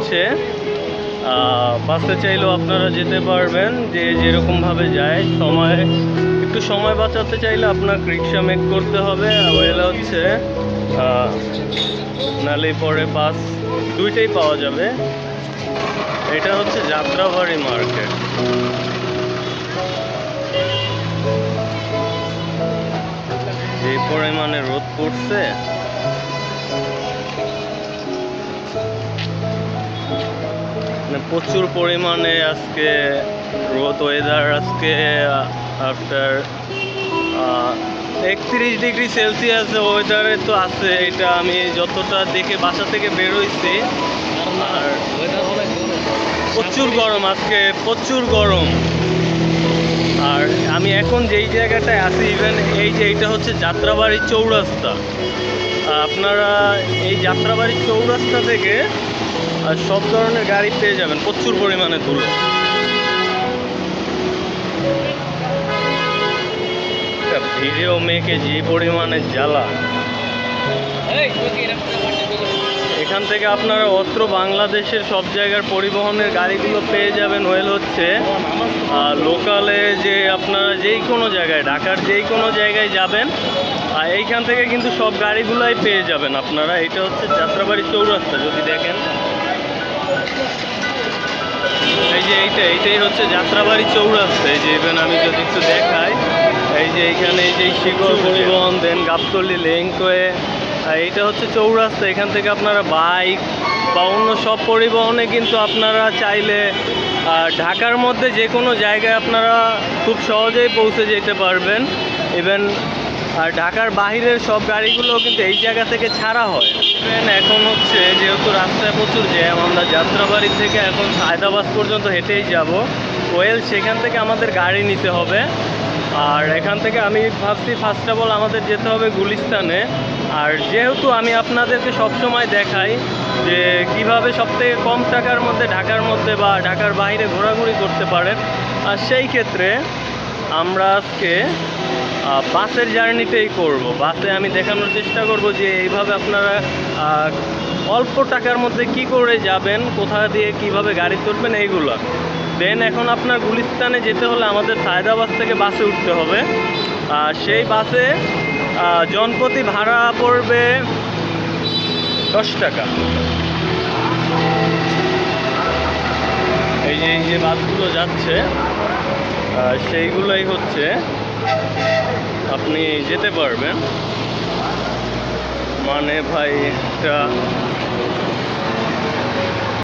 হচ্ছে বাসে চাইলেও আপনারা যেতে পারবেন, যে যেরকমভাবে যায়। একটু সময় বাঁচাতে চাইলে আপনার রিক্সা মেক করতে হবে। ওইটা হচ্ছে নালে পরে বাস দুইটাই পাওয়া যাবে। এটা হচ্ছে যাত্রাবাড়ি মার্কেট। যে পরিমাণে রোদ পড়ছে, প্রচুর পরিমাণে আজকে রোদ। ওয়েদার আজকে আফটার 31 ডিগ্রি সেলসিয়াস ওয়েদারে তো আছে। এটা আমি যতটা দেখে বাসা থেকে বের হইছি, আর প্রচুর গরম, আজকে প্রচুর গরম। আর আমি এখন যেই জায়গাটায় আছি, ইভেন এই যে এইটা হচ্ছে যাত্রাবাড়ি চৌরাস্তা। আপনারা এই যাত্রাবাড়ি চৌরাস্তা থেকে সব ধরনের গাড়ি পেয়ে যাবেন, প্রচুর পরিমাণে ধুলো। ভিডিও মেকে যে পরিমাণে জ্বালা। এখান থেকে আপনারা অত্র বাংলাদেশের সব জায়গার পরিবহনের গাড়িগুলো পেয়ে যাবেন। ওয়েল হচ্ছে লোকালে, যে আপনারা যেই কোনো জায়গায়, ঢাকার যেই কোনো জায়গায় যাবেন, এইখান থেকে কিন্তু সব গাড়িগুলোই পেয়ে যাবেন আপনারা। এটা হচ্ছে যাত্রাবাড়ি চৌরাস্তা। যদি দেখেন, এই যে এইটাই হচ্ছে যাত্রাবাড়ি চৌরাস্তা। এই যে ইভেন আমি যদি একটু দেখাই, এই যে এইখানে এই যে শিকল পরিবহন, দেন গাবতলী লিংকওয়ে, এইটা হচ্ছে চৌরাস্তা। এখান থেকে আপনারা বাইক বা অন্য সব পরিবহনে কিন্তু আপনারা চাইলে ঢাকার মধ্যে যে কোনো জায়গায় আপনারা খুব সহজেই পৌঁছে যেতে পারবেন। ইভেন আর ঢাকার বাহিরের সব গাড়িগুলো কিন্তু এই জায়গা থেকে ছাড়া হয়। এখন হচ্ছে যেহেতু রাস্তায় প্রচুর জ্যাম, আমরা যাত্রাবাড়ি থেকে এখন হায়দ্রাবাদ পর্যন্ত হেঁটেই যাব। ওয়েল সেখান থেকে আমাদের গাড়ি নিতে হবে। আর এখান থেকে আমি ভাবছি ফার্স্ট অফ অল আমাদের যেতে হবে গুলিস্তানে। আর যেহেতু আমি আপনাদেরকে সবসময় দেখাই যে কিভাবে সবথেকে কম টাকার মধ্যে ঢাকার মধ্যে বা ঢাকার বাইরে ঘোরাঘুরি করতে পারেন, আর সেই ক্ষেত্রে আমরা আজকে বাসের জার্নিটাই করব। বাসে আমি দেখানোর চেষ্টা করব যে এইভাবে আপনারা অল্প টাকার মধ্যে কি করে যাবেন, কোথা দিয়ে কিভাবে গাড়ি তুলবেন, এইগুলো। দেন এখন আপনার গুলিস্তানে যেতে হলে আমাদের সায়দাবাদ থেকে বাসে উঠতে হবে। সেই বাসে জনপ্রতি ভাড়া পড়বে 10 টাকা। এই যে বাসগুলো যাচ্ছে সেইগুলোই হচ্ছে আপনি যেতে পারবেন। মানে ভাই, একটা